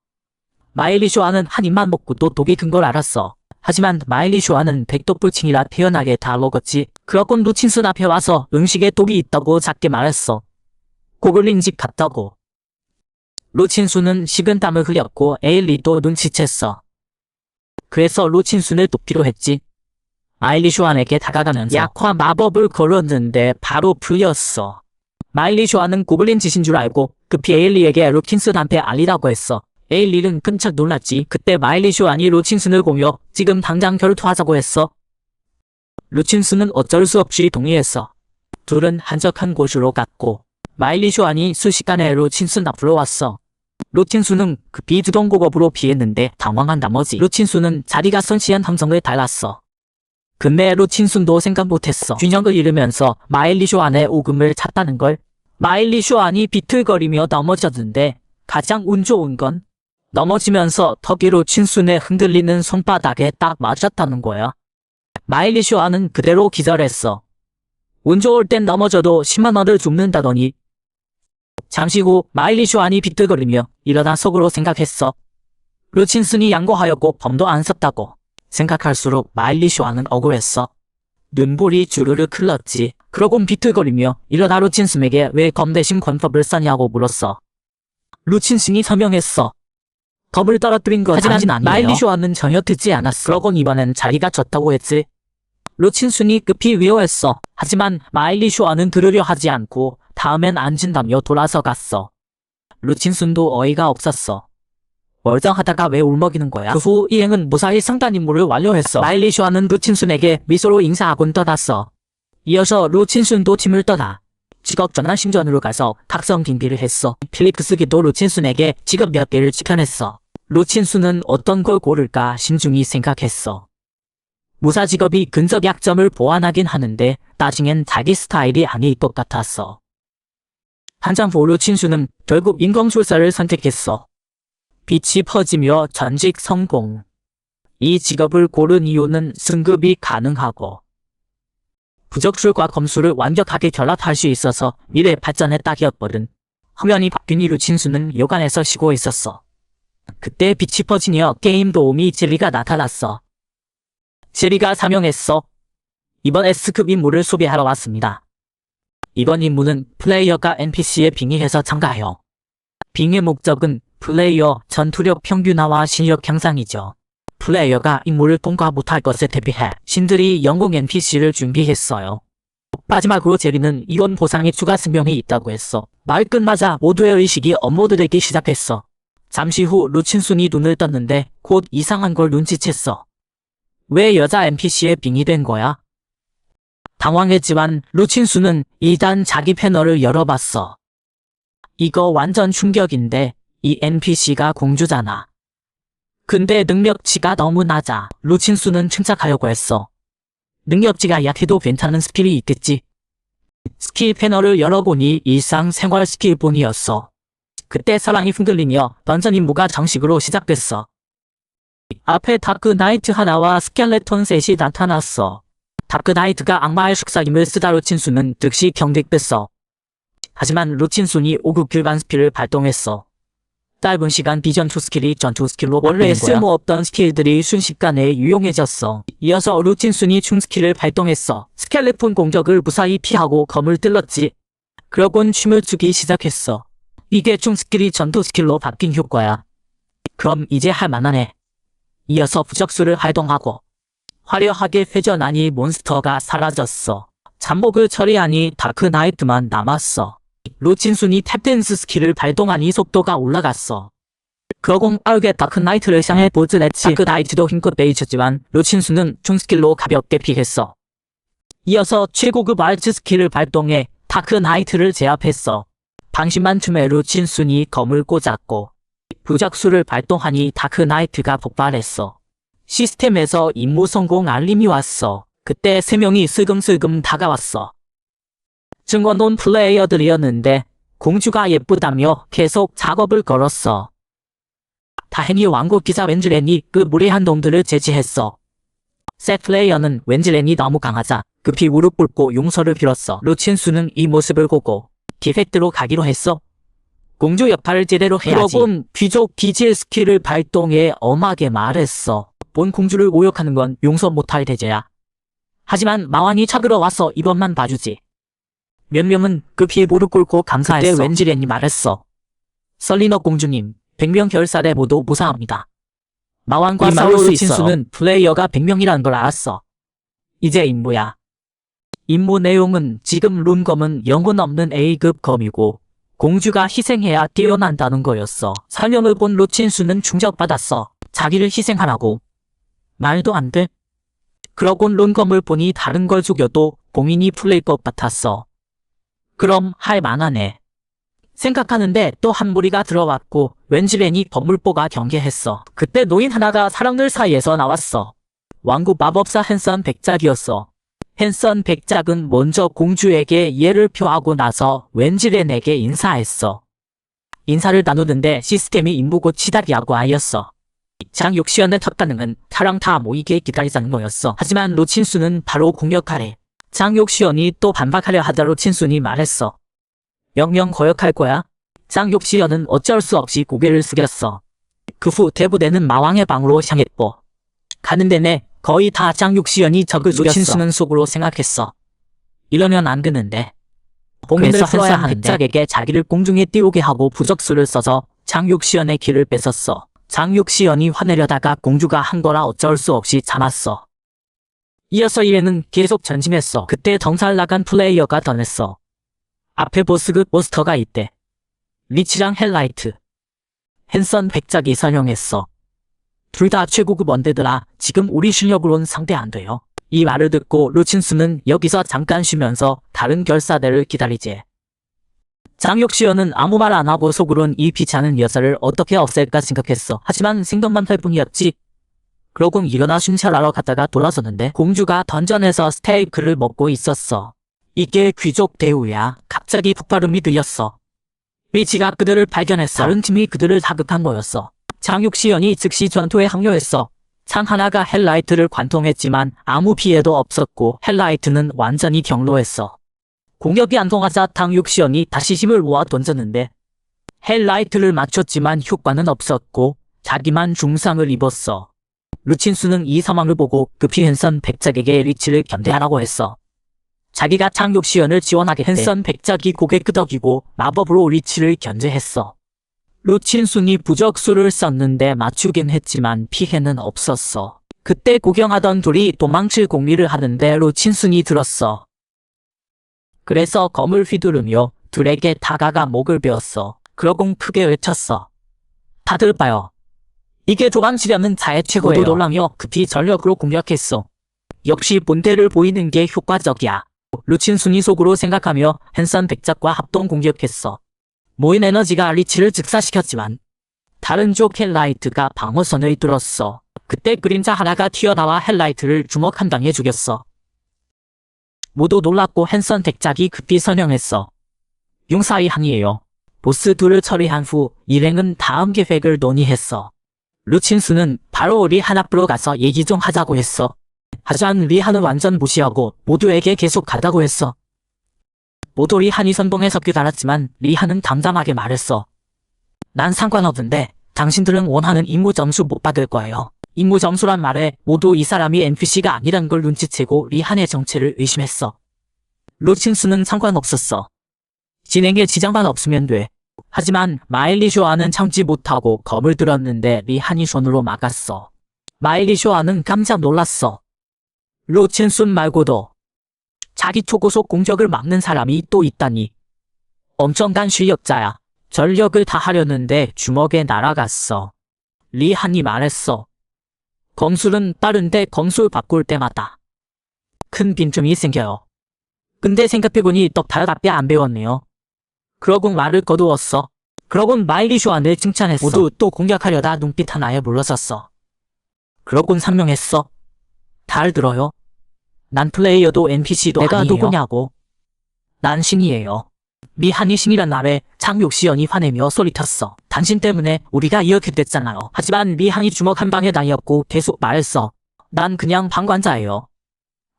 마일리 쇼안은 한 입만 먹고 또 독이 든 걸 알았어. 하지만 마일리 쇼안은 백독불칭이라 태연하게 다 먹었지. 그러곤 로친순 앞에 와서 음식에 독이 있다고 작게 말했어. 고블린 집 갔다고. 로친수는 식은땀을 흘렸고 에일리도 눈치챘어. 그래서 로친순을 돕기로 했지. 마일리 쇼안에게 다가가면서 약화 마법을 걸었는데 바로 풀렸어. 마일리 쇼안은 고블린 짓인 줄 알고 급히 에일리에게 로친슨한테 알리라고 했어. 에일리는 끔찍 놀랐지. 그때 마일리 쇼안이 로친슨을 보며 지금 당장 결투하자고 했어. 로친슨은 어쩔 수 없이 동의했어. 둘은 한적한 곳으로 갔고 마일리 쇼안이 순식간에 로친슨 앞으로 왔어. 로친수는 급히 두동고급으로 피했는데 당황한 나머지 로친수는 자리가 선치한 함성을 달랐어. 근데 로친순도 생각 못했어. 균형을 잃으면서 마일리 쇼안의 오금을 찼다는 걸. 마일리 쇼안이 비틀거리며 넘어졌는데 가장 운 좋은 건 넘어지면서 턱이 로친순의 흔들리는 손바닥에 딱 맞았다는 거야. 마일리 쇼안은 그대로 기절했어. 운 좋을 땐 넘어져도 10만 원을 줍는다더니. 잠시 후 마일리 쇼안이 비틀거리며 일어나 속으로 생각했어. 로친슨이 양보하였고 범도 안 썼다고. 생각할수록 마일리 쇼안은 억울했어. 눈물이 주르륵 흘렀지. 그러곤 비틀거리며 일어나 로친슨에게 왜 검 대신 권법을 썼냐고 물었어. 로친슨이 설명했어. 검을 떨어뜨린 건 당신 아니에요. 마일리 쇼안은 전혀 듣지 않았어. 그러곤 이번엔 자기가 졌다고 했지. 로친슨이 급히 위로했어. 하지만 마일리 쇼안은 들으려 하지 않고 다음엔 안 진다며 돌아서 갔어. 로친슨도 어이가 없었어. 멀쩡하다가 왜 울먹이는 거야? 그 후 이행은 무사히 상단 임무를 완료했어. 마일리 쇼안은 로친슨에게 미소로 인사하곤 떠났어. 이어서 로친슨도 팀을 떠나 직업 전환 신전으로 가서 각성 빙비를 했어. 필립스기도 로친슨에게 직업 몇 개를 추천했어. 로친슨은 어떤 걸 고를까 신중히 생각했어. 무사 직업이 근접 약점을 보완하긴 하는데 나중엔 자기 스타일이 아닐 것 같았어. 한참 후 로친수는 결국 인공술사를 선택했어. 빛이 퍼지며 전직 성공. 이 직업을 고른 이유는 승급이 가능하고 부적술과 검술을 완벽하게 결합할 수 있어서 미래 발전에 딱이었거든. 화면이 바뀐 이후 로친수는 요간에서 쉬고 있었어. 그때 빛이 퍼지며 게임 도우미 제리가 나타났어. 제리가 사명했어. 이번 S급 임무를 소개하러 왔습니다. 이번 임무는 플레이어가 NPC에 빙의해서 참가해요. 빙의 목적은 플레이어 전투력 평균화와 실력 향상이죠. 플레이어가 임무를 통과 못할 것에 대비해 신들이 영웅 NPC를 준비했어요. 마지막으로 제리는 이번 보상에 추가 설명이 있다고 했어. 말 끝마자 모두의 의식이 업로드되기 시작했어. 잠시 후 로친순이 눈을 떴는데 곧 이상한 걸 눈치챘어. 왜 여자 NPC에 빙의된 거야? 당황했지만 로친수는 일단 자기 패널을 열어봤어. 이거 완전 충격인데 이 NPC가 공주잖아. 근데 능력치가 너무 낮아. 로친수는 침착하려고 했어. 능력치가 약해도 괜찮은 스킬이 있겠지. 스킬 패널을 열어보니 일상생활 스킬뿐이었어. 그때 사랑이 흔들리며 던전 임무가 정식으로 시작됐어. 앞에 다크나이트 하나와 스켈레톤 셋이 나타났어. 다크나이트가 악마의 속삭임을 쓰다 루친수는 즉시 경직됐어. 하지만 루친순이 5급 길반 스킬을 발동했어. 짧은 시간 비전 2 스킬이 전투 스킬로 바뀌는 거야. 원래 쓸모없던 스킬들이 순식간에 유용해졌어. 이어서 루친순이 춤 스킬을 발동했어. 스켈레톤 공격을 무사히 피하고 검을 뜰렀지. 그러곤 춤을 추기 시작했어. 이게 춤 스킬이 전투 스킬로 바뀐 효과야. 그럼 이제 할만하네. 이어서 부적수를 활동하고 화려하게 회전하니 몬스터가 사라졌어. 잠복을 처리하니 다크나이트만 남았어. 루친순이 탭댄스 스킬을 발동하니 속도가 올라갔어. 그러곤 빠르게 다크나이트를 향해 보즈냈지. 다크나이트도 힘껏 베이쳤지만 루친순은 춤 스킬로 가볍게 피했어. 이어서 최고급 알츠 스킬을 발동해 다크나이트를 제압했어. 방심한 틈에 루친순이 검을 꽂았고 부적수를 발동하니 다크나이트가 폭발했어. 시스템에서 임무 성공 알림이 왔어. 그때 3명이 슬금슬금 다가왔어. 증언온 플레이어들이었는데 공주가 예쁘다며 계속 작업을 걸었어. 다행히 왕국 기사 웬즈렌이 그 무례한 놈들을 제지했어. 셋 플레이어는 웬즈렌이 너무 강하자 급히 무릎 꿇고 용서를 빌었어. 루친수는 이 모습을 보고 디펙트로 가기로 했어. 공주 역할을 제대로 해야지. 그러곤 귀족 기질 스킬을 발동해 엄하게 말했어. 본 공주를 모욕하는 건 용서 못할 대죄야. 하지만 마왕이 찾으러 와서 이번만 봐주지. 몇 명은 급히 무릎 꿇고 감사했어. 그때 웬즈렌이 말했어. 설리너 공주님, 100명 결사대 모두 무사합니다. 마왕과 싸울 수 있어. 루친수는 플레이어가 100명이라는 걸 알았어. 이제 임무야. 임무 내용은 지금 룬검은 영혼 없는 A급 검이고 공주가 희생해야 뛰어난다는 거였어. 설명을 본 루친수는 충격받았어. 자기를 희생하라고. 말도 안 돼. 그러곤 룬검을 보니 다른 걸 죽여도 봉인이 풀릴 것 같았어. 그럼 할 만하네. 생각하는데 또 한 무리가 들어왔고 웬즈렌이 건물보가 경계했어. 그때 노인 하나가 사람들 사이에서 나왔어. 왕국 마법사 헨선 백작이었어. 헨선 백작은 먼저 공주에게 이해를 표하고 나서 웬즈렌에게 인사했어. 인사를 나누는데 시스템이 임무 곧 시작이라고 알렸어. 장육시연의 첫 반응은 타랑 다 모이게 기다리자는 거였어. 하지만 루친수는 바로 공격하래. 장육시연이 또 반박하려 하자 루친순이 말했어. 명령 거역할 거야? 장육시연은 어쩔 수 없이 고개를 숙였어. 그 후 대부대는 마왕의 방으로 향했고 가는 내내 거의 다 장육시연이 적을 죽였어. 루친수는 속으로 생각했어. 이러면 안 되는데. 봉인을 풀어야 하는 백작에게 자기를 공중에 띄우게 하고 부적수를 써서 장육시연의 길을 뺏었어. 장육시연이 화내려다가 공주가 한 거라 어쩔 수 없이 참았어. 이어서 이래는 계속 전심했어. 그때 덩살 나간 플레이어가 던했어. 앞에 보스급 몬스터가 있대. 리치랑 헬라이트. 헨선 백작이 설명했어. 둘 다 최고급 언데드라 지금 우리 실력으론 상대 안 돼요. 이 말을 듣고 루친수는 여기서 잠깐 쉬면서 다른 결사대를 기다리지. 장육시연은 아무 말 안 하고 속으론 이 비차는 여자를 어떻게 없앨까 생각했어. 하지만 생각만 할 뿐이었지. 그러곤 일어나 순찰하러 갔다가 돌아섰는데 공주가 던전에서 스테이크를 먹고 있었어. 이게 귀족 대우야. 갑자기 폭발음이 들렸어. 리치가 그들을 발견했어. 다른 팀이 그들을 자극한 거였어. 장육시연이 즉시 전투에 합류했어. 창 하나가 헬라이트를 관통했지만 아무 피해도 없었고 헬라이트는 완전히 경로했어. 공격이 안 통하자 장육시연이 다시 힘을 모아 던졌는데 헬라이트를 맞췄지만 효과는 없었고 자기만 중상을 입었어. 루친수는 이 상황을 보고 급히 헨선 백작에게 리치를 견제하라고 했어. 자기가 장육시연을 지원하게 헨선 백작이 고개 끄덕이고 마법으로 리치를 견제했어. 루친순이 부적수를 썼는데 맞추긴 했지만 피해는 없었어. 그때 구경하던 둘이 도망칠 공리를 하는데 루친순이 들었어. 그래서 검을 휘두르며 둘에게 다가가 목을 베었어. 그러곤 크게 외쳤어. 다들 봐요. 이게 도망치려는 자의 최고예요. 모두 놀라며 급히 전력으로 공격했어. 역시 본때를 보이는 게 효과적이야. 루친순이 속으로 생각하며 헨선 백작과 합동 공격했어. 모인 에너지가 리치를 즉사시켰지만 다른 쪽 헬라이트가 방어선을 뚫었어. 그때 그림자 하나가 튀어나와 헬라이트를 주먹 한 방에 죽였어. 모두 놀랐고 헨선 백작이 급히 설명했어. 용사의 항이에요. 보스 둘을 처리한 후 일행은 다음 계획을 논의했어. 루친수는 바로 리한 앞으로 가서 얘기 좀 하자고 했어. 하지만 리한은 완전 무시하고 모두에게 계속 가자고 했어. 모두 리한이 선봉해서 깨달았지만 리한은 담담하게 말했어. 난 상관없는데 당신들은 원하는 임무 점수 못 받을 거예요. 임무 점수란 말에 모두 이 사람이 NPC가 아니란 걸 눈치채고 리한의 정체를 의심했어. 루친수는 상관없었어. 진행에 지장만 없으면 돼. 하지만 마일리쇼아는 참지 못하고 검을 들었는데 리한이 손으로 막았어. 마일리쇼아는 깜짝 놀랐어. 루친순 말고도 자기 초고속 공격을 막는 사람이 또 있다니. 엄청난 실력자야. 전력을 다하려는데 주먹에 날아갔어. 리한이 말했어. 검술은 빠른데 검술 바꿀 때마다 큰 빈틈이 생겨요. 근데 생각해보니 떡달답게 안 배웠네요. 그러고 말을 거두었어. 그러곤 마일리쇼안을 칭찬했어. 모두 또 공격하려다 눈빛 하나에 물러섰어. 그러곤 상명했어. 잘 들어요. 난 플레이어도 NPC도 내가 아니에요. 누구냐고. 난 신이에요. 미한이 신이란 말에 장육시연이 화내며 소리쳤어. 당신 때문에 우리가 이렇게 됐잖아요. 하지만 미한이 주먹 한 방에 다이었고 계속 말했어. 난 그냥 방관자예요.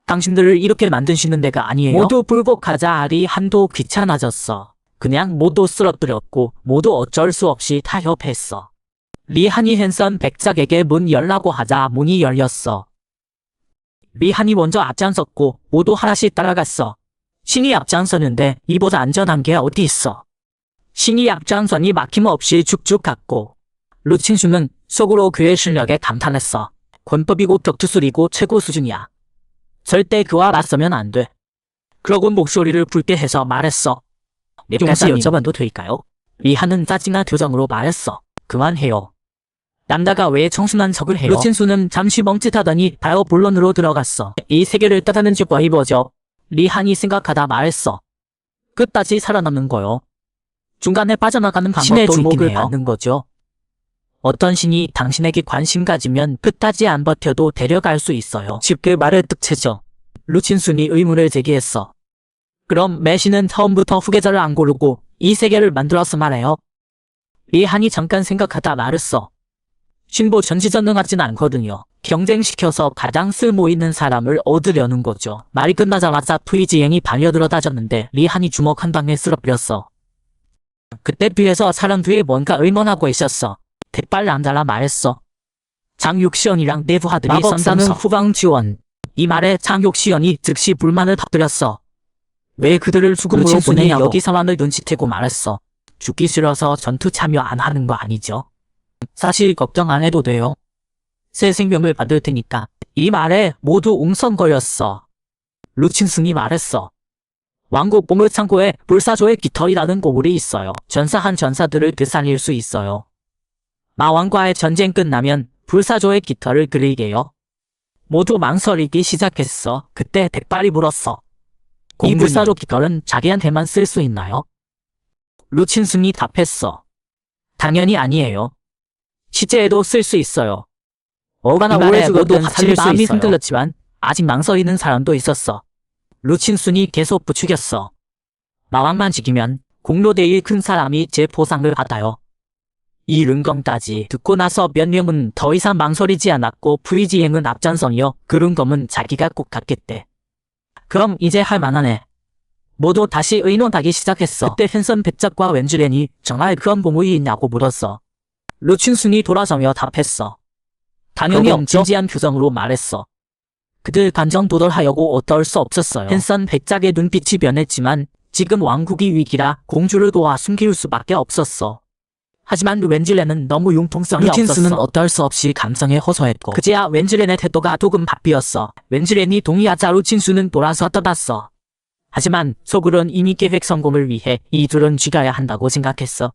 당신들을 이렇게 만든 신은 내가 아니에요. 모두 불복하자 리한도 귀찮아졌어. 그냥 모두 쓰러뜨렸고 모두 어쩔 수 없이 타협했어. 리한이 헨선 백작에게 문 열라고 하자 문이 열렸어. 리한이 먼저 앞장섰고 모두 하나씩 따라갔어. 신이 앞장서는데 이보다 안전한 게 어디 있어. 신이 앞장서니 막힘없이 쭉쭉 갔고 루친수는 속으로 그의 실력에 감탄했어. 권법이고 격투술이고 최고 수준이야. 절대 그와 맞서면 안 돼. 그러고 목소리를 붉게 해서 말했어. 몇 가지 여쭤봐도 될까요? 리한은 짜증난 표정으로 말했어. 그만해요. 남자가 왜 청순한 척을 해요? 루친수는 잠시 멈칫하더니 바로 본론으로 들어갔어. 이 세계를 따다는 죄과 이버죠. 리한이 생각하다 말했어. 끝까지 살아남는 거요. 중간에 빠져나가는 방법도 주목을 받는 거죠. 어떤 신이 당신에게 관심 가지면 끝까지 안 버텨도 데려갈 수 있어요. 쉽게 말해 뜻채죠. 루친순이 의문을 제기했어. 그럼 매신은 처음부터 후계자를 안 고르고 이 세계를 만들어서 말해요. 리한이 잠깐 생각하다 말했어. 신보 전지전능하진 않거든요. 경쟁시켜서 가장 쓸모있는 사람을 얻으려는 거죠. 말이 끝나자마자 푸이지행이 달려들어 다졌는데 리한이 주먹 한 방에 쓸어버렸어. 그때 뒤에서 사람 뒤에 뭔가 의논하고 있었어. 대빨 남달라 말했어. 장육시연이랑 내부하들이 마법사는 후방 지원. 이 말에 장육시연이 즉시 불만을 터뜨렸어. 왜 그들을 수금으로 보내냐고. 여기 상황을 눈치채고 말했어. 죽기 싫어서 전투 참여 안 하는 거 아니죠? 사실 걱정 안 해도 돼요. 새 생명을 받을 테니까. 이 말에 모두 웅성거렸어. 루친승이 말했어. 왕국 보물창고에 불사조의 깃털이라는 고물이 있어요. 전사한 전사들을 되살릴 수 있어요. 마왕과의 전쟁 끝나면 불사조의 깃털을 그리게요. 모두 망설이기 시작했어. 그때 백발이 물었어. 이 불사조 깃털은 자기한테만 쓸 수 있나요? 루친승이 답했어. 당연히 아니에요. 시제에도 쓸 수 있어요. 어가나 오래 죽어도 다칠 수 있어요. 흔들렸지만 아직 망설이는 사람도 있었어. 루친순이 계속 부추겼어. 마왕만 지키면 공로대일 큰 사람이 제 보상을 받아요. 이 른검까지 듣고 나서 몇 명은 더 이상 망설이지 않았고 푸이지행은 앞장서며 그 른검은 자기가 꼭 갖겠대. 그럼 이제 할 만하네. 모두 다시 의논하기 시작했어. 그때 헨선 백작과 웬즈렌이 정말 그런 보물이 있냐고 물었어. 루친순이 돌아서며 답했어. 당연히 없죠. 진지한 표정으로 말했어. 그들 감정 도달하려고 어떨 수 없었어요. 헨선 백작의 눈빛이 변했지만 지금 왕국이 위기라 공주를 도와 숨길 수밖에 없었어. 하지만 웬즈렌은 너무 융통성이 없었어. 루친순은 어떨 수 없이 감성에 호소했고 그제야 웬즈렌의 태도가 조금 바뀌었어. 웬즈렌이 동의하자 루친순은 돌아서 떠났어. 하지만 속으론 이미 계획 성공을 위해 이 둘은 죽여야 한다고 생각했어.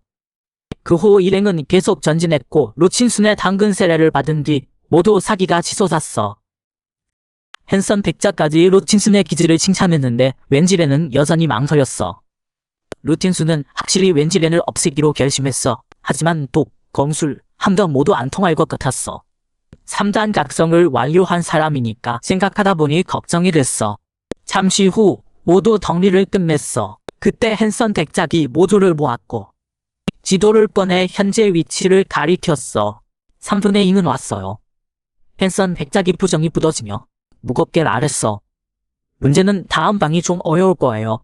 그 후 일행은 계속 전진했고 루친순의 당근 세례를 받은 뒤 모두 사기가 치솟았어. 헨선 백작까지 루친순의 기질을 칭찬했는데 웬지렌은 여전히 망설였어. 루친순은 확실히 웬지렌을 없애기로 결심했어. 하지만 독, 검술, 함정 모두 안 통할 것 같았어. 3단 각성을 완료한 사람이니까 생각하다 보니 걱정이 됐어. 잠시 후 모두 정리를 끝냈어. 그때 헨선 백작이 모두를 모았고 지도를 꺼내 현재 위치를 가리켰어. 3분의 2는 왔어요. 헨선 백작이 표정이 굳어지며 무겁게 말했어. 문제는 다음 방이 좀 어려울 거예요.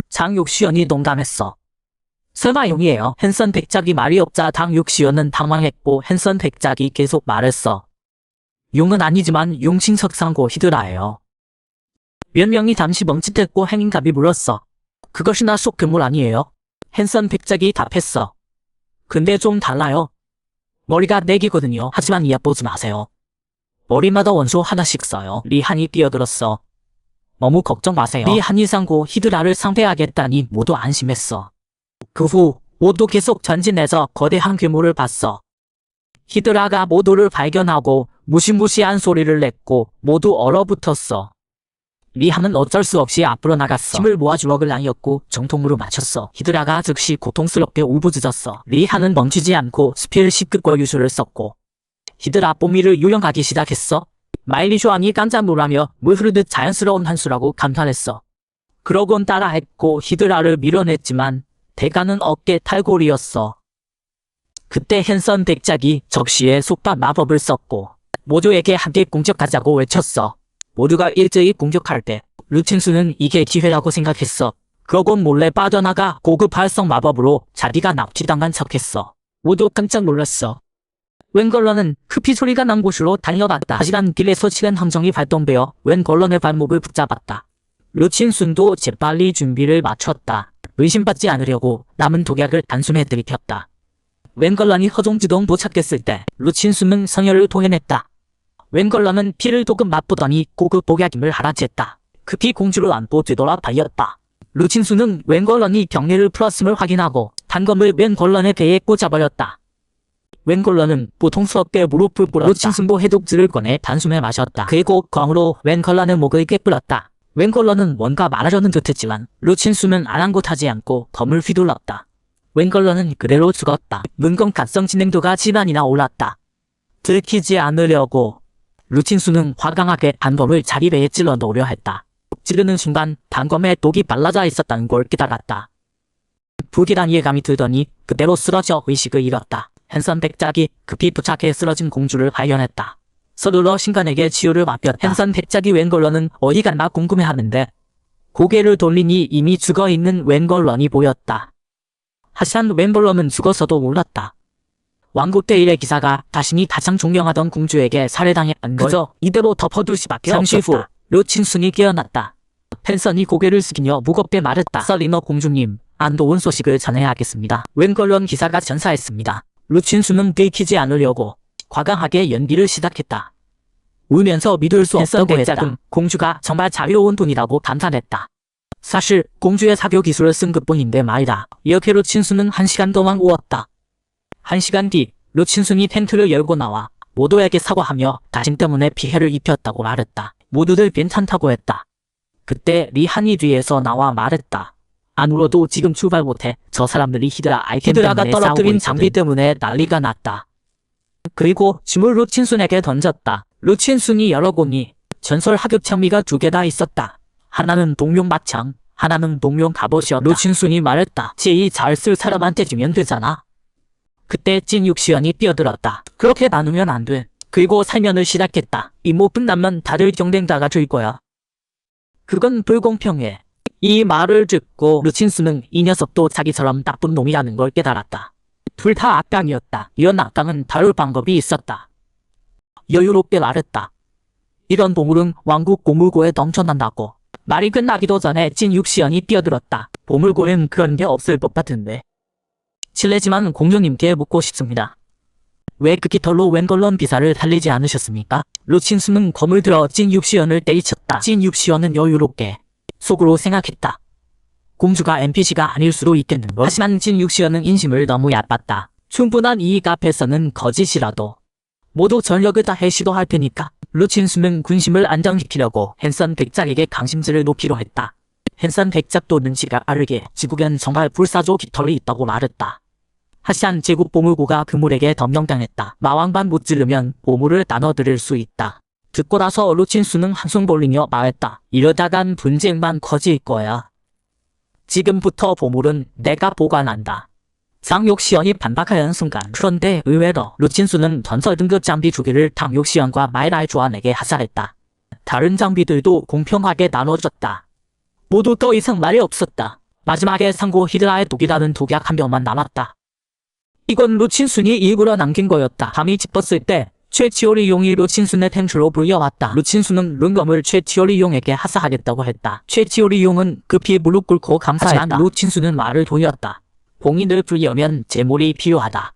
장육시연이 농담했어. 설마 용이에요? 헨선 백작이 말이 없자 장육시연은 당황했고 헨선 백작이 계속 말했어. 용은 아니지만 용신석상고 히드라예요. 몇 명이 잠시 멈칫했고 행인갑이 물었어. 그것이나 속 괴물 아니에요? 헨선 백작이 답했어. 근데 좀 달라요. 머리가 4개거든요. 하지만 얕보지 마세요. 머리마다 원소 하나씩 써요. 리한이 뛰어들었어. 너무 걱정 마세요. 리한이 상고 히드라를 상대하겠다니 모두 안심했어. 그 후 모두 계속 전진해서 거대한 괴물을 봤어. 히드라가 모두를 발견하고 무시무시한 소리를 냈고 모두 얼어붙었어. 리한은 어쩔 수 없이 앞으로 나갔어. 힘을 모아 주먹을 나뉘었고 정통으로 맞췄어. 히드라가 즉시 고통스럽게 울부짖었어. 리한은 멈추지 않고 스필 10급과 유수를 썼고 히드라 뽀미를 유령하기 시작했어. 마일리쇼안이 깜짝 놀라며 물 흐르듯 자연스러운 한수라고 감탄했어. 그러곤 따라했고 히드라를 밀어냈지만 대가는 어깨 탈골이었어. 그때 헨선 백작이 적시에 속박 마법을 썼고 모두에게 함께 공격하자고 외쳤어. 모두가 일제히 공격할 때 루친수는 이게 기회라고 생각했어. 그러곤 몰래 빠져나가 고급 활성 마법으로 자기가 납치당한 척했어. 모두 깜짝 놀랐어. 웬걸런은 급히 소리가 난 곳으로 달려갔다. 하지만 길에서 시간 함정이 발동되어 웬걸런의 발목을 붙잡았다. 루친순도 재빨리 준비를 마쳤다. 의심받지 않으려고 남은 독약을 단숨에 들이켰다. 웬걸런이 허종지동 도착했을 때 루친순은 성혈을 토해냈다. 웬걸런은 피를 조금 맛보더니 고급 복약임을 알아챘다. 급히 공주를 안고 뒤돌아 발렸다. 루친수는 웬걸런이 경례를 풀었음을 확인하고 단검을 웬걸런의 배에 꽂아버렸다. 웬걸런은 고통스럽게 무릎을 꿇었다. 루친수도 해독주를 꺼내 단숨에 마셨다. 그리고 검으로 웬걸런의 목을 깨물었다. 웬걸런은 뭔가 말하려는 듯했지만 루친수는 아랑곳하지 않고 검을 휘둘렀다. 웬걸런은 그대로 죽었다. 문건갑성 진행도가 집안이나 올랐다. 들키지 않으려고 루친수는 화강하게 단검을 자기 배에 찔러 놓으려 했다. 찌르는 순간 단검에 독이 발라져 있었다는 걸 깨달았다. 불길한 예감이 들더니 그대로 쓰러져 의식을 잃었다. 헨선 백작이 급히 도착해 쓰러진 공주를 발견했다. 서둘러 신관에게 치유를 맡겼다. 헨선 백작이 웬걸런은 어디 갔나 궁금해하는데 고개를 돌리니 이미 죽어있는 웬걸런이 보였다. 하지만 웬걸런은 죽어서도 몰랐다. 왕국 때 일의 기사가 자신이 가장 존경하던 공주에게 살해당했던 걸 그저 이대로 덮어둘 수밖에 없었다. 잠시 후 루친순이 깨어났다. 헨선이 고개를 숙이며 무겁게 말했다. 썰리너 공주님, 안 좋은 소식을 전해야겠습니다. 웬걸런 기사가 전사했습니다. 루친순은 들키지 않으려고 과감하게 연기를 시작했다. 울면서 믿을 수 없다고 했다. 공주가 정말 자유로운 분이라고 감탄했다. 사실 공주의 사교 기술을 쓴 것뿐인데 말이다. 이렇게 루친순은 1시간 동안 울었다. 1시간 뒤 루친순이 텐트를 열고 나와 모두에게 사과하며 자신 때문에 피해를 입혔다고 말했다. 모두들 괜찮다고 했다. 그때 리한이 뒤에서 나와 말했다. 안 울어도 지금 출발 못해. 저 사람들이 히드라 아이템 히드라가 떨어뜨린 장비 때문에 난리가 났다. 그리고 짐을 루친순에게 던졌다. 루친순이 열어보니 전설 하급 장비가 2개나 있었다. 하나는 동룡 마창, 하나는 동룡 갑옷이었다. 루친순이 말했다. 제일 잘 쓸 사람한테 주면 되잖아. 그때 찐육시연이 뛰어들었다. 그렇게 나누면 안 돼. 그리고 살면을 시작했다. 이모 끝나면 다들 경쟁자가 줄 거야. 그건 불공평해. 이 말을 듣고 루친수는 이 녀석도 자기처럼 나쁜 놈이라는 걸 깨달았다. 둘 다 악당이었다. 이런 악당은 다룰 방법이 있었다. 여유롭게 말했다. 이런 보물은 왕국 보물고에 넘쳐난다고. 말이 끝나기도 전에 찐육시연이 뛰어들었다. 보물고엔 그런 게 없을 것 같은데. 실례지만 공주님께 묻고 싶습니다. 왜 그 깃털로 웬걸런 비사를 살리지 않으셨습니까? 루친수는 검을 들어 찐육시연을 때리쳤다. 찐육시연은 여유롭게 속으로 생각했다. 공주가 NPC가 아닐 수도 있겠는걸? 하지만 찐육시연은 인심을 너무 얕봤다. 충분한 이익 앞에서는 거짓이라도 모두 전력을 다해 시도할 테니까. 루친수는 군심을 안정시키려고 헨선 백작에게 강심지를 놓기로 했다. 헨선 백작도 눈치가 빠르게 지국엔 정말 불사조 깃털이 있다고 말했다. 하시안 제국 보물고가 그물에게 덤령당했다. 마왕반 못 지르면 보물을 나눠드릴 수 있다. 듣고 나서 루친수는 한숨 돌리며 말했다. 이러다간 분쟁만 커질 거야. 지금부터 보물은 내가 보관한다. 장욕시연이 반박하는 순간, 그런데 의외로 루친수는 전설 등급 장비 2개를 장욕시연과 마이라이 조안에게 하사했다. 다른 장비들도 공평하게 나눠줬다. 모두 더 이상 말이 없었다. 마지막에 상고 히드라의 독이라는 독약 한 병만 남았다. 이건 루친순이 일부러 남긴 거였다. 밤이 짚었을 때 최치오리 용이 루친순의 템트로 불려왔다. 루친순은 룬검을 최치오리 용에게 하사하겠다고 했다. 최치오리 용은 급히 무릎 꿇고 감사했다. 하지만 루친순은 말을 돌렸다. 봉인을 풀려면 재물이 필요하다.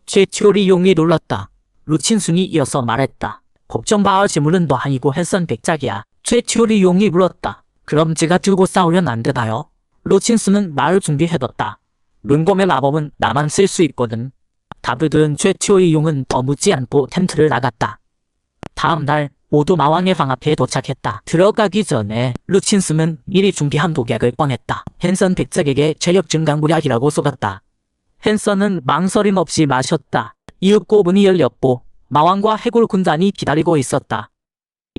최치오리 용이 놀랐다. 루친순이 이어서 말했다. 걱정마을 재물은 너 아니고 햇선 백작이야. 최치오리 용이 물었다. 그럼 제가 들고 싸우면 안 되나요? 루친순은 말을 준비해뒀다. 룬검의 마법은 나만 쓸 수 있거든. 답을 들은 최치오리 용은 더 묻지 않고 텐트를 나갔다. 다음 날 모두 마왕의 방 앞에 도착했다. 들어가기 전에 루친스는 미리 준비한 독약을 꺼냈다. 헨선 백작에게 체력 증강 무약이라고 속았다. 헨선은 망설임 없이 마셨다. 이윽고 문이 열렸고 마왕과 해골 군단이 기다리고 있었다.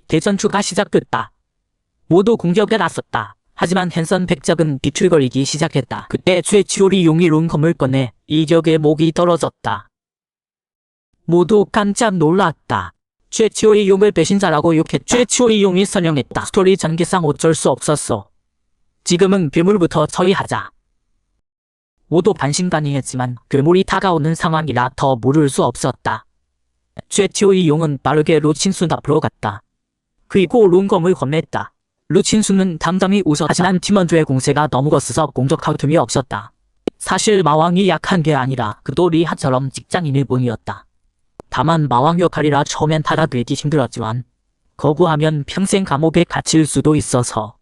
대전투가 시작됐다. 모두 공격에 나섰다. 하지만 헨선 백작은 비틀거리기 시작했다. 그때 최치오리 용이 룬검을 꺼내 이격의 목이 떨어졌다. 모두 깜짝 놀랐다. 최치오리 용을 배신자라고 욕했다. 최치오리 용이 설명했다. 스토리 전개상 어쩔 수 없었어. 지금은 괴물부터 처리하자. 모두 반신반의했지만 괴물이 다가오는 상황이라 더 물을 수 없었다. 최치오리 용은 빠르게 루친순 앞으로 갔다. 그리고 룬검을 건넸다. 루친수는 담담히 웃었다. 하지만 팀원들의 공세가 너무 거스서 공격할 틈이 없었다. 사실 마왕이 약한 게 아니라 그도 리하처럼 직장인일 뿐이었다. 다만 마왕 역할이라 처음엔 받아들이기 힘들었지만 거부하면 평생 감옥에 갇힐 수도 있어서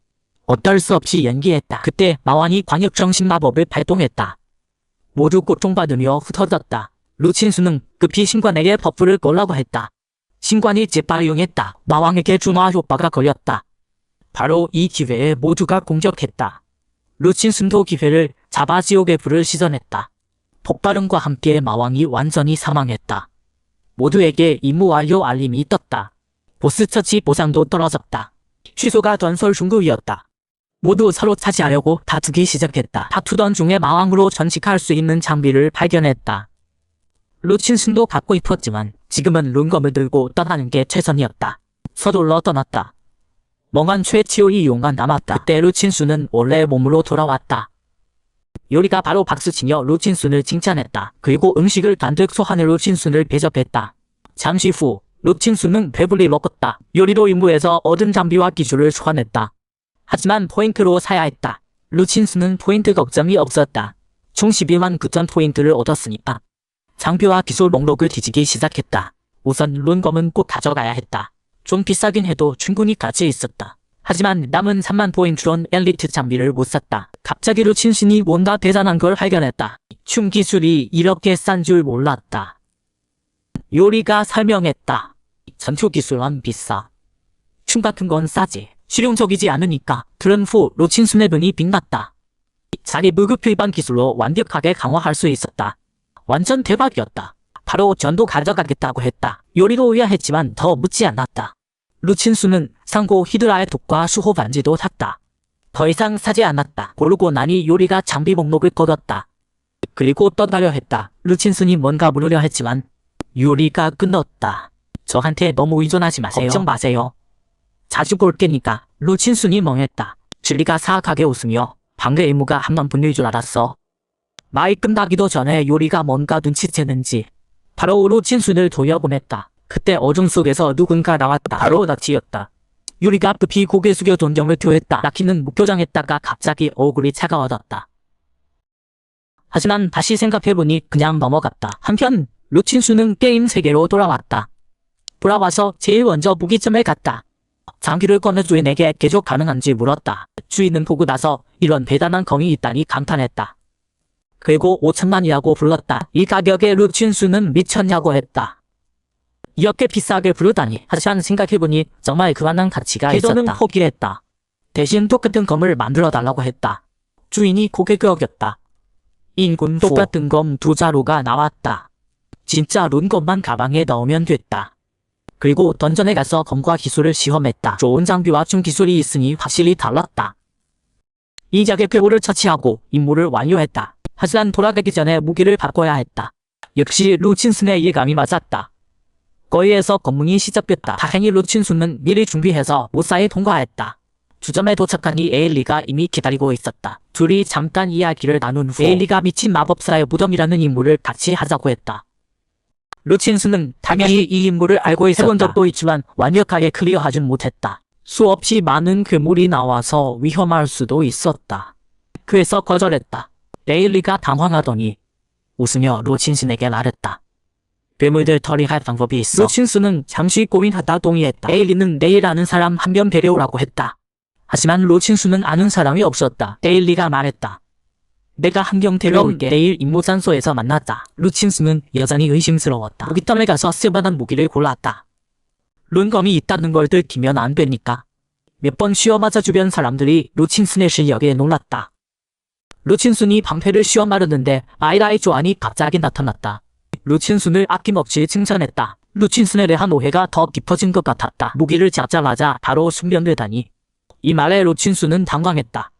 어쩔 수 없이 연기했다. 그때 마왕이 광역정신 마법을 발동했다. 모두 고통받으며 흩어졌다. 루친수는 급히 신관에게 버프를 걸라고 했다. 신관이 재발용했다. 마왕에게 중화 효과가 걸렸다. 바로 이 기회에 모두가 공격했다. 루친순도 기회를 잡아 지옥의 불을 시전했다. 폭발음과 함께 마왕이 완전히 사망했다. 모두에게 임무 완료 알림이 떴다. 보스 처치 보상도 떨어졌다. 취소가 전설 중급이었다. 모두 서로 차지하려고 다투기 시작했다. 다투던 중에 마왕으로 전직할 수 있는 장비를 발견했다. 루친순도 갖고 싶었지만 지금은 룬검을 들고 떠나는 게 최선이었다. 서둘러 떠났다. 멍한 최치오리 용만 남았다. 그때 루친순은 원래 몸으로 돌아왔다. 요리가 바로 박수치며 루친순을 칭찬했다. 그리고 음식을 단득 소환해 루친순을 대접했다. 잠시 후 루친순은 배불리 먹었다. 요리로 임무에서 얻은 장비와 기술을 소환했다. 하지만 포인트로 사야 했다. 루친순은 포인트 걱정이 없었다. 총 12만 9천 포인트를 얻었으니까 장비와 기술 목록을 뒤지기 시작했다. 우선 룬검은 꼭 가져가야 했다. 좀 비싸긴 해도 충분히 가치 있었다. 하지만 남은 3만 포인트론 엘리트 장비를 못 샀다. 갑자기 루친순이 뭔가 대단한 걸 발견했다. 춤 기술이 이렇게 싼 줄 몰랐다. 요리가 설명했다. 전투 기술은 비싸. 춤 같은 건 싸지. 실용적이지 않으니까. 들은 후 루친순의 눈이 빛났다. 자기 무급 일반 기술로 완벽하게 강화할 수 있었다. 완전 대박이었다. 바로 전도 가져가겠다고 했다. 요리로 의아했지만 더 묻지 않았다. 루친수는 상고 히드라의 독과 수호 반지도 샀다. 더 이상 사지 않았다. 고르고 나니 요리가 장비 목록을 꺼뒀다. 그리고 떠나려 했다. 루친순이 뭔가 물으려 했지만 요리가 끊었다. 저한테 너무 의존하지 마세요. 걱정 마세요. 자주 볼 게니까. 루친순이 멍했다. 줄리가 사악하게 웃으며 방금 임무가 한 번 분일 줄 알았어. 말이 끝나기도 전에 요리가 뭔가 눈치채는지 바로 루친순을 돌려보냈다. 그때 어둠 속에서 누군가 나왔다. 바로 라키였다. 요리가 급히 고개 숙여 존경을 표했다. 라키는 무표정했다가 갑자기 얼굴이 차가워졌다. 하지만 다시 생각해보니 그냥 넘어갔다. 한편 루친순은 게임 세계로 돌아왔다. 돌아와서 제일 먼저 무기점에 갔다. 장비를 꺼내 주인에게 개조 가능한지 물었다. 주인은 보고 나서 이런 대단한 검이 있다니 감탄했다. 그리고 5천만이라고 불렀다. 이 가격에 루친순은 미쳤냐고 했다. 이렇게 비싸게 부르다니. 하지만 생각해보니 정말 그만한 가치가 있었다. 개조는 포기했다. 대신 똑같은 검을 만들어달라고 했다. 주인이 고개 끄덕였다. 인군 똑같은 검 2자루가 나왔다. 진짜 룬검만 가방에 넣으면 됐다. 그리고 던전에 가서 검과 기술을 시험했다. 좋은 장비와 춤 기술이 있으니 확실히 달랐다. 이 적의 괴물을 처치하고 임무를 완료했다. 하지만 돌아가기 전에 무기를 바꿔야 했다. 역시 루친순의 예감이 맞았다. 거리에서 검문이 시작됐다. 다행히 루친순은 미리 준비해서 무사히 통과했다. 주점에 도착하니 에일리가 이미 기다리고 있었다. 둘이 잠깐 이야기를 나눈 후 에일리가 미친 마법사의 무덤이라는 임무를 같이 하자고 했다. 루친순은 당연히 이 임무를 알고 있었다. 해본 적도 있지만 완벽하게 클리어하진 못했다. 수없이 많은 괴물이 나와서 위험할 수도 있었다. 그래서 거절했다. 에일리가 당황하더니 웃으며 루친순에게 말했다. 괴물들 처리할 방법이 있어. 루친순은 잠시 고민하다 동의했다. 에일리는 내일 아는 사람 한 명 데려오라고 했다. 하지만 루친순은 아는 사람이 없었다. 에일리가 말했다. 내가 한 명 데려올게. 내일 임무 장소에서 만났다. 루친순은 여전히 의심스러웠다. 무기점에 가서 쓸만한 무기를 골랐다. 룬검이 있다는 걸 들키면 안 되니까. 몇 번 쉬어맞아 주변 사람들이 루친순의 실력에 놀랐다. 루친순이 방패를 쉬어마르는데 마이라의 조안이 갑자기 나타났다. 루친순을 아낌없이 칭찬했다. 루친순에 대한 오해가 더 깊어진 것 같았다. 무기를 잡자마자 바로 숙련되다니. 이 말에 루친순은 당황했다.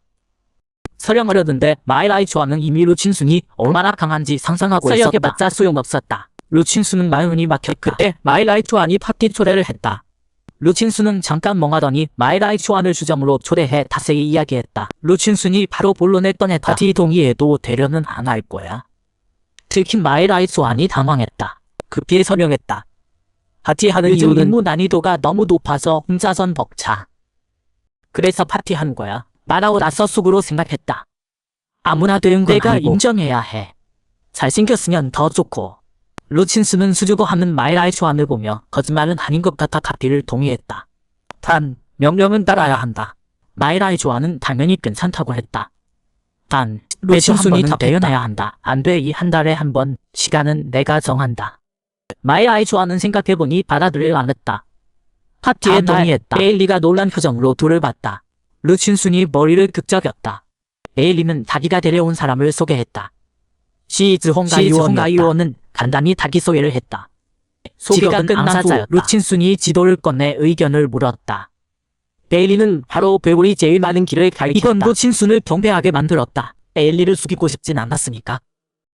설령하려는데 마이라의 조안은 이미 루친순이 얼마나 강한지 상상하고 있었다. 설령해봤자 소용없었다. 루친순은 마음이 막혔다. 그때 마이라의 조안이 파티 초대를 했다. 루친순은 잠깐 멍하더니 마이라의 조안을 주점으로 초대해 자세히 이야기했다. 루친순이 바로 본론에 꺼냈다. 파티 동의해도 되려는 안 할 거야. 특히 마이라의 조안이 당황했다. 급히 설명했다. 파티하는 이유는 임무 난이도가 너무 높아서 혼자선 벅차. 그래서 파티한 거야. 말하고 나서 속으로 생각했다. 아무나 되는 건 내가 아니고 인정해야 해. 잘생겼으면 더 좋고. 루친순은 수줍어하는 마이라의 조안을 보며 거짓말은 아닌 것 같아 파티를 동의했다. 단 명령은 따라야 한다. 마이라의 조안은 당연히 괜찮다고 했다. 단 루친순이 더 대연해야 한다. 안 돼. 이 한 달에 한 번. 시간은 내가 정한다. 마이라의 조안은 생각해보니 받아들일 안 했다. 파티에 동의했다. 에일리가 놀란 표정으로 둘을 봤다. 루친순이 머리를 극적였다. 에일리는 자기가 데려온 사람을 소개했다. 시즈홍가 유원은 간단히 자기소개를 했다. 소개가 끝난 후 루친순이 지도를 꺼내 의견을 물었다. 에일리는 바로 괴물이 제일 많은 길을 가리켰다. 이건 루친순을 경배하게 만들었다. 에일리를 숙이고 싶진 않았으니까.